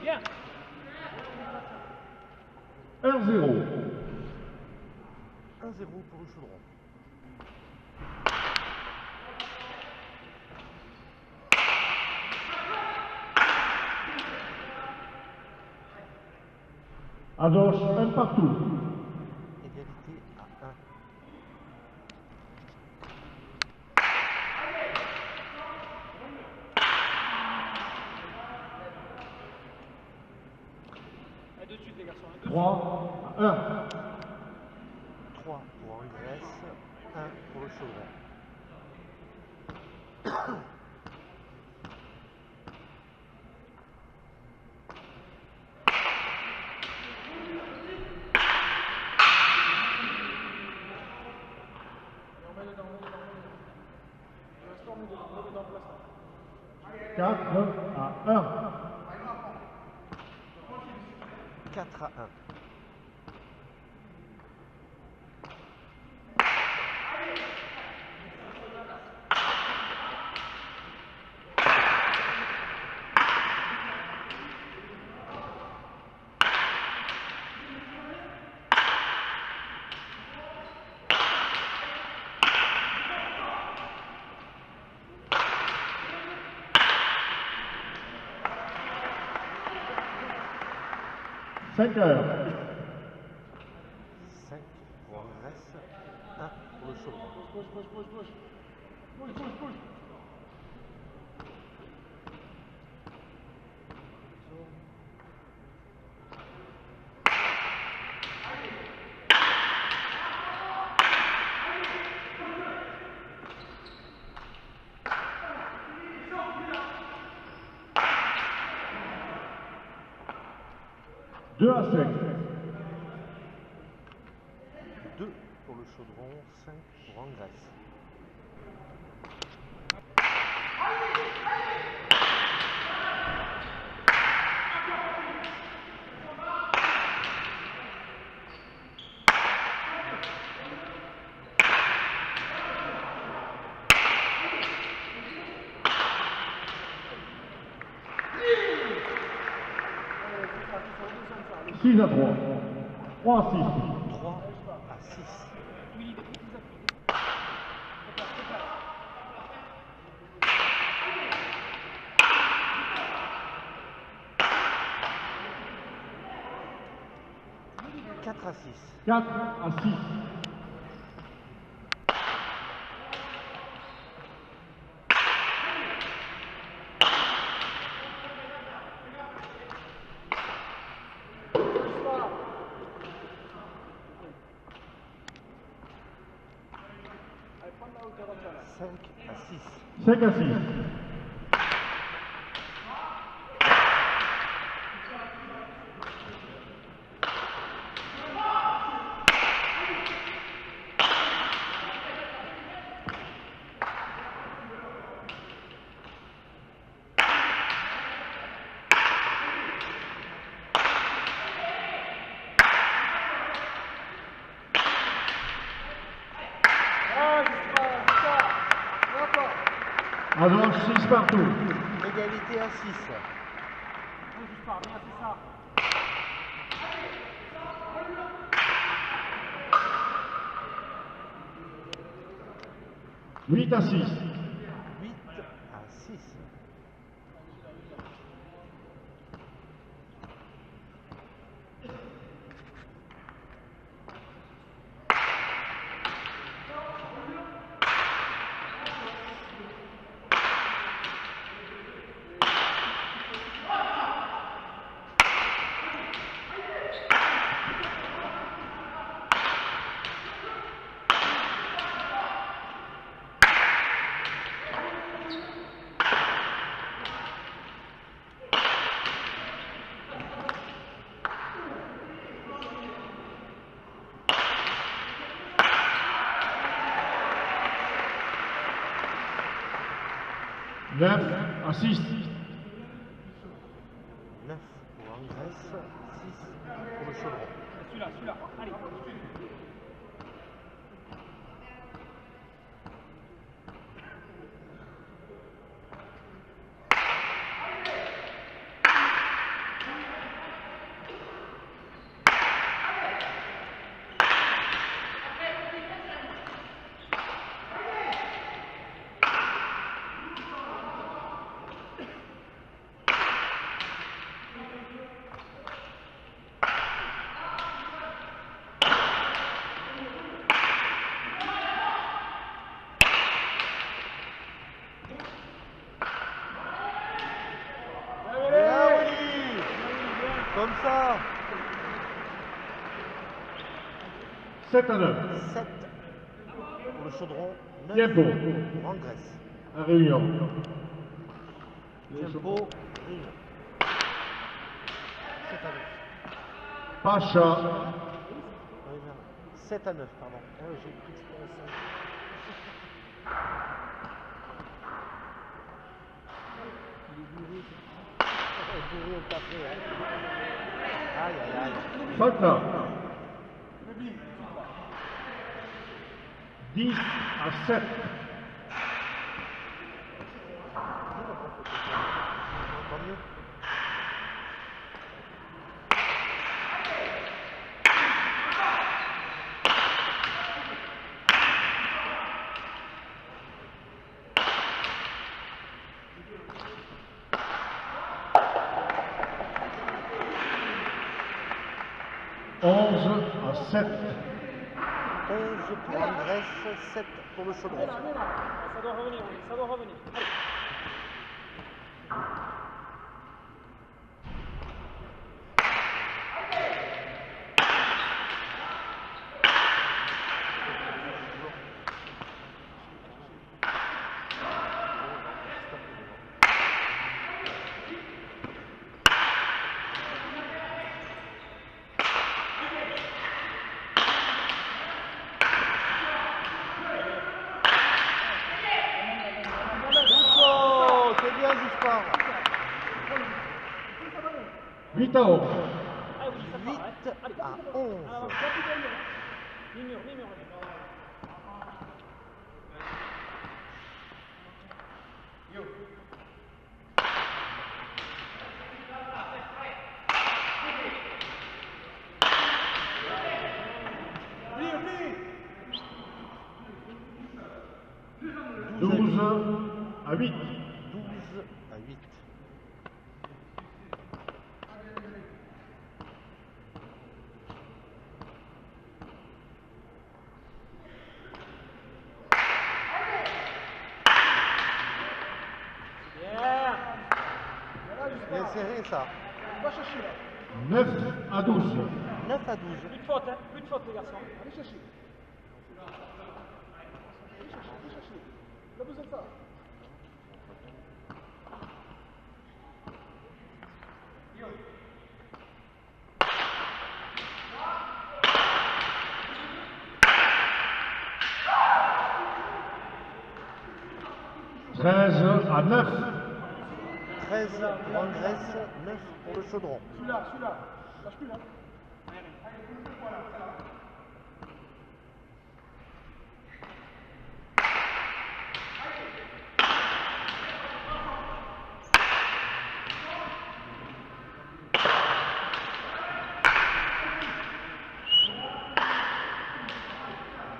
bien. 1-0. 1-0 pour le chaudron. À gauche, 1 partout. Égalité à 1. Allez, de suite, les garçons. 3-1. 3 pour Angresse, 1 pour le chaudron. Quatre à 1. 4 à 1. Cinq heures. 5 pour Angresse, 1 pour le chaudron. Deux à 5. 2 pour le chaudron, 5 pour Angresse. Six à 3. 3 à 6. 3 à 6. 4 à 6. 4 à 6. 5 à 6. 5 à 6. À gauche, 6 partout. Égalité à 6. Juste par bien, c'est ça. 8 à 6. 8 à 6. Neuf à 6. 9 pour Angresse, 6 pour le chaudron. Celui-là. Allez. Comme ça. 7 à 9. 7 pour le chaudron. 9 Tempo. pour Angresse. À Réunion. Tempo. Réunion. 7 à 9. Pacha. 7 à 9, pardon. J'ai pris l'expiration. Bourré au café, hein. Aïe, aïe, aïe. Falta. 10 à 7. Tant mieux. À 7. 11 pour Angresse, 7 pour le chaudron. Ça doit revenir, oui, ça doit revenir. Allez. Oh, c'est bien Gispard. 8 à 11. Ah oui, ça 8 part, hein. Allez. à 11. Alors, mi-mur, mi-mur. Oublie. 12 à 8. 12 à 8. Bien. Bien serré ça. 9 à 12. 9 à 12. Plus de faute, hein. Plus de faute, les garçons. Allez chercher. 13 à 9. 13 pour Angresse, 9 pour le chaudron. Celui-là. Lâche plus, là.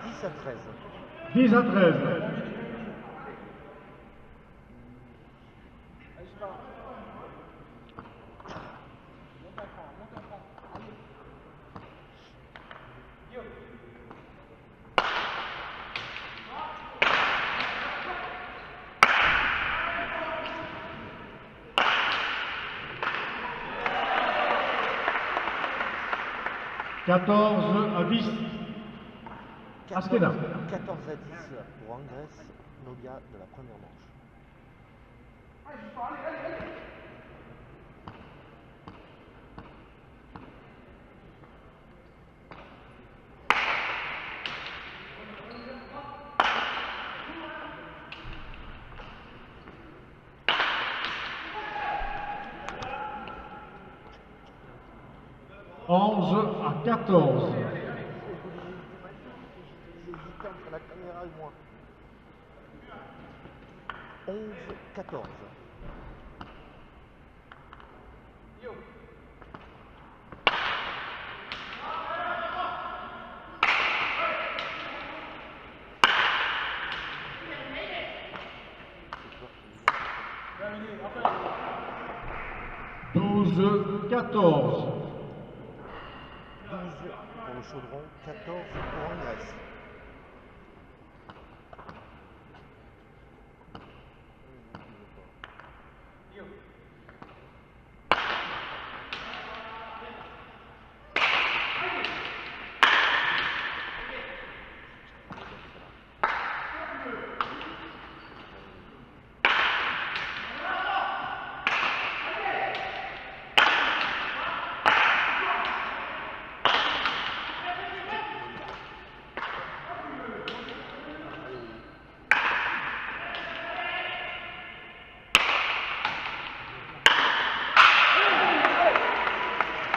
10 à 13. 10 à 13. Allez, je pars. Monte un cran. Allez. Yo. 14 à 10. 14 Askena. à 10 pour Angresse, Novia de la première manche. Onze à 14. J'hésitais entre la caméra et moi. 11, 14. Douze, 14. 12 pour le chaudron, 14 pour Angresse.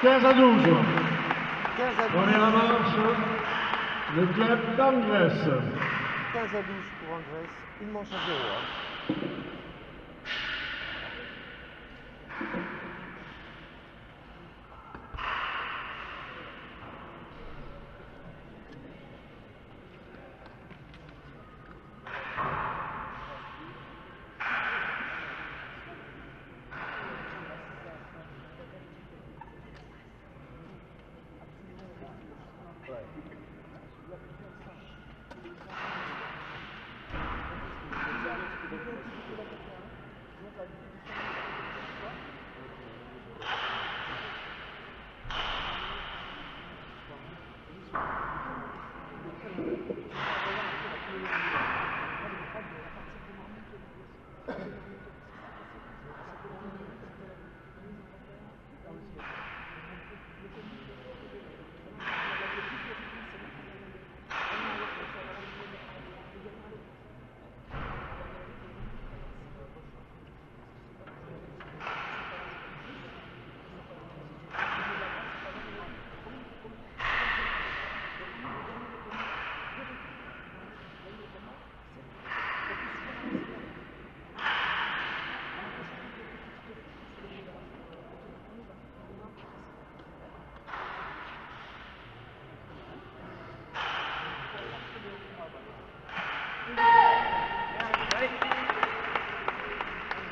15 à 12. 15 à 12. Prenez la marche. Le club d'Angres. 15 à 12 pour Angres. Une manche à 0. Hein.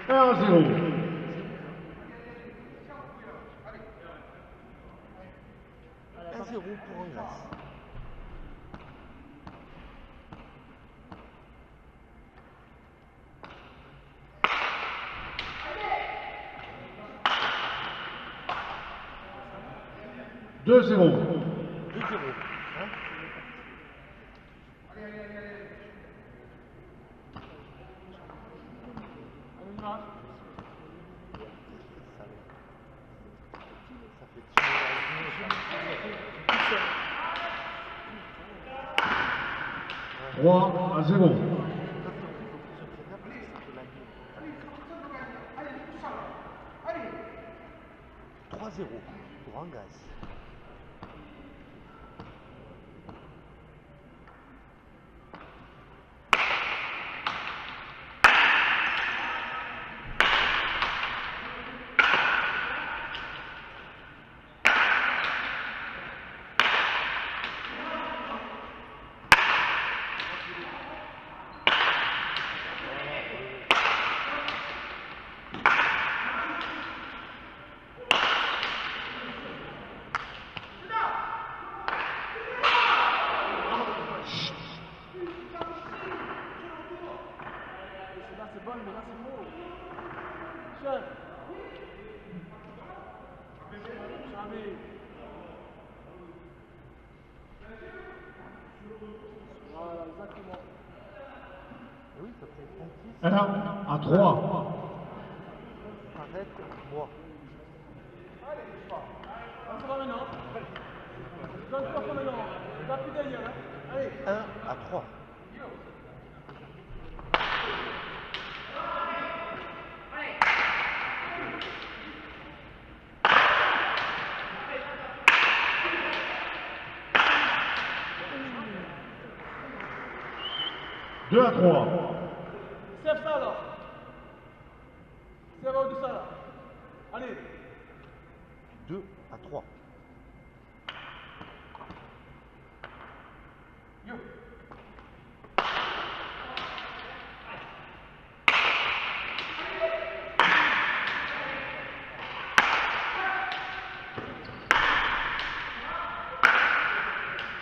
Un à 0. 1-0 pour Angres. Deux 0. 2-0. Hein. Ça fait tirer. 3 à 0. 3-0 pour Angres. C'est bon, mais là c'est faux. Chef. Jamais. Voilà, exactement. Oui, ça fait 1 1 à 3. Arrête-moi. On se va maintenant. Donne pas comme maintenant. T'as plus derrière. Hein. Allez. 1 à 3. Deux à 3. Serve ça là. Serve au-dessus ça là. Allez. 2 à 3. Yo.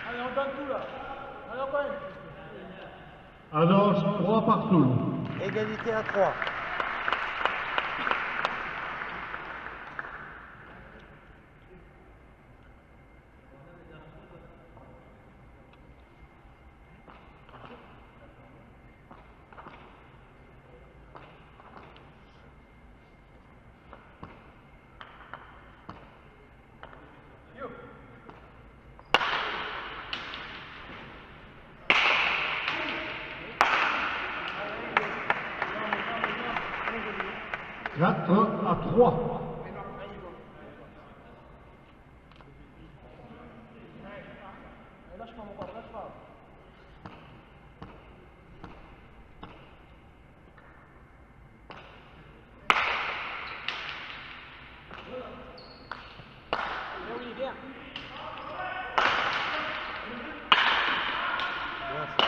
Allez, on donne tout là. Allez, on gagne. Alors, 3 partout. Égalité à 3. Yo. 4 à 3. Mais oui, bien. Bien ça.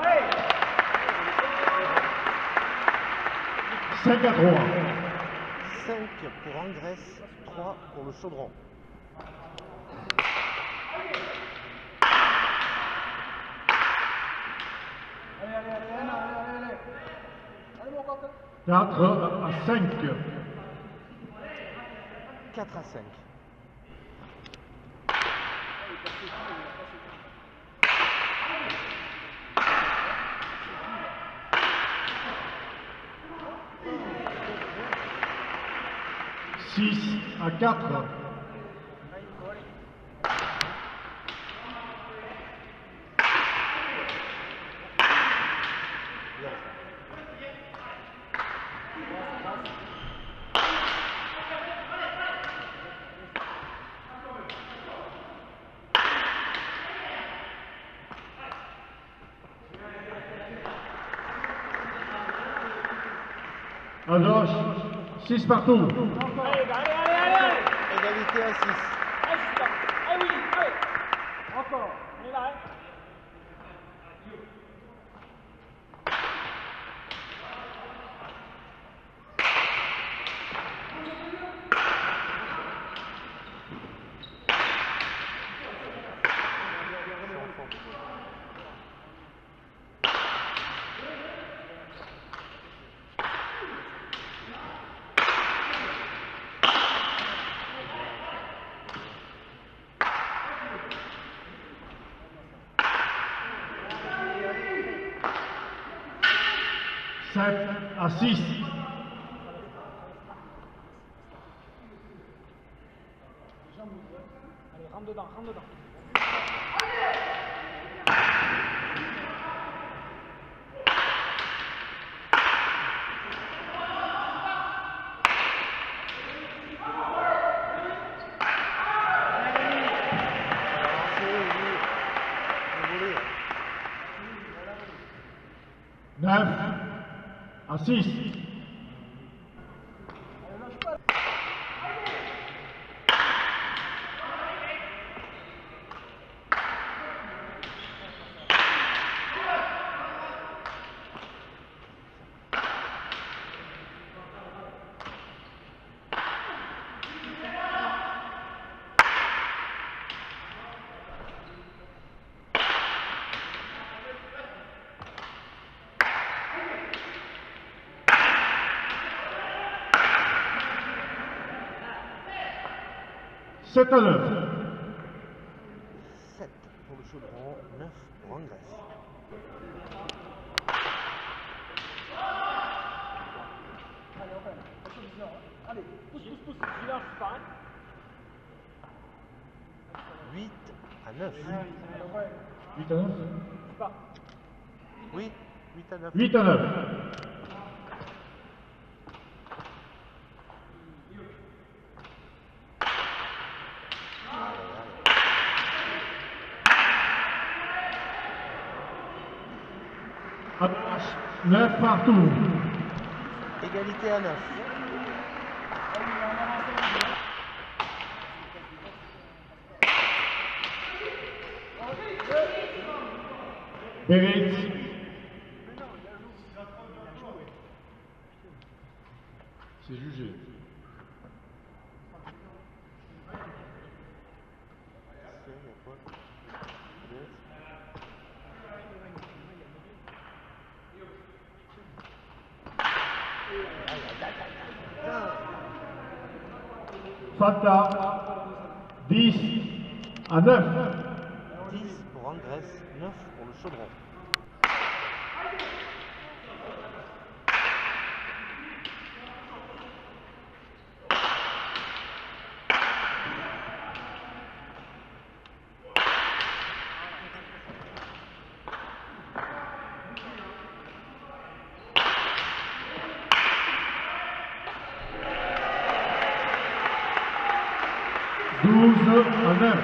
Allez. 5-3. 5 pour Angresse, 3 pour le Chaudron. Allez, allez, allez, allez, allez, allez. Allez, mon copain. 4-5. 4 à 5. Six à 4. Bien ça. À gauche. 6 partout. Allez, allez, allez, allez. Égalité à 6. Allez, super. Allez, oui, allez. Encore. On est là, hein. Sept à 6. Allez, rentre dedans, rentre dedans. Désolé. 9 à 6. Sept à 9. 7 pour le Chaudron, 9 pour Angresse. Allez, on fait. Allez, pousse, pousse, pousse. Viens, je pas, hein. 8 à 9. Allez, on fait. 8 à 9. Je pas. Oui, 8 à 9. 8 à 9. À gauche. 9 partout. Égalité à 9. Beretz. C'est jugé. Fata, 10 à 9. 10 pour Angresse, 9 pour le Chaudron. À 9.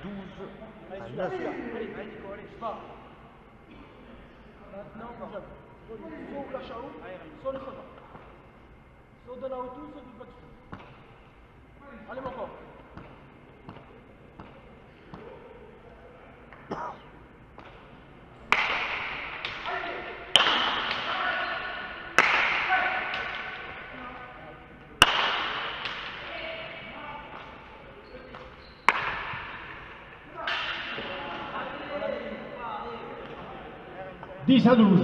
12 à Allez, 9. allez, Nico, allez, je pars. Maintenant, sauve la chaou, sauve le soda. Sauve de la hauteur, sauve du bâtiment. Allez, mon corps. Dix à 12.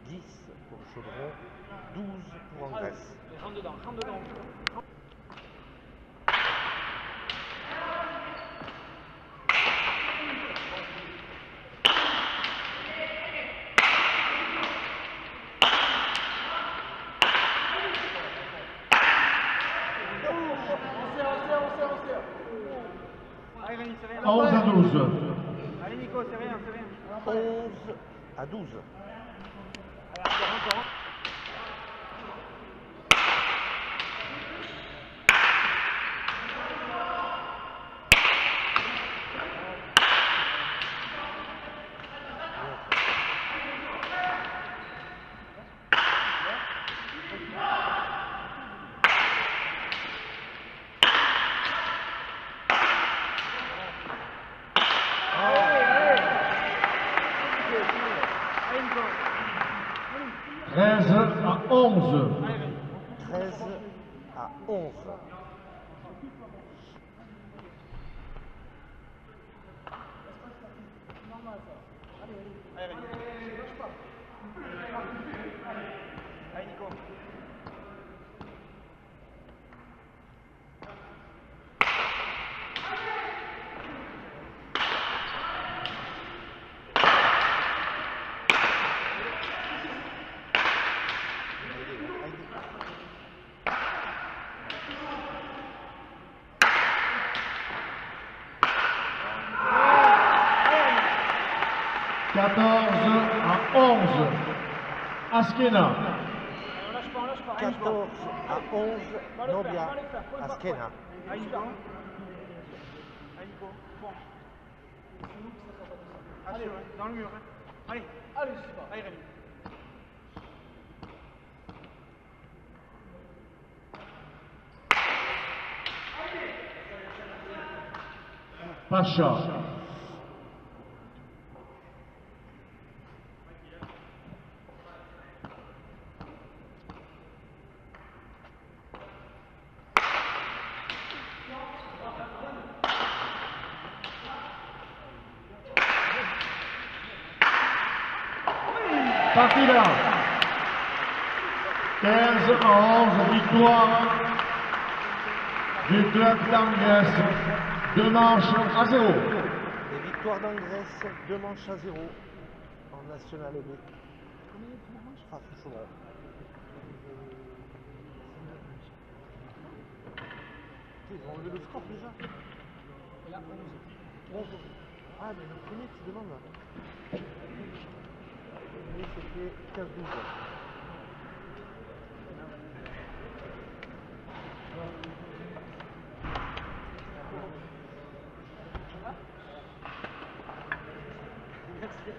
10 pour le Chaudron, 12 pour Angresse. Rentre dedans, rentre dedans. On serre. Allez, Rémi, c'est rien. 11 à 12. Allez, Nico, c'est rien, c'est rien. 11 à 12. Rentre. Allez, Nico. 13 à 11. 13 à 11. Allez, Nico. À 11. Askena. On lâche pas. 14 à 11. Nobia Askena. Allez, Nico. Bon. Allez, dans le mur. Allez, c'est pas. Allez, Rémi. Pacha. Parti là. 15 à 11, victoire du club d'Angresse. 2 manches à 0. Les victoires d'Angresse, 2 manches à 0 en National B. Face au Chaudron. Ils ont enlevé le score déjà. 11. Ah, mais le premier, tu demandes là. Le premier, c'était 15-12. Merci.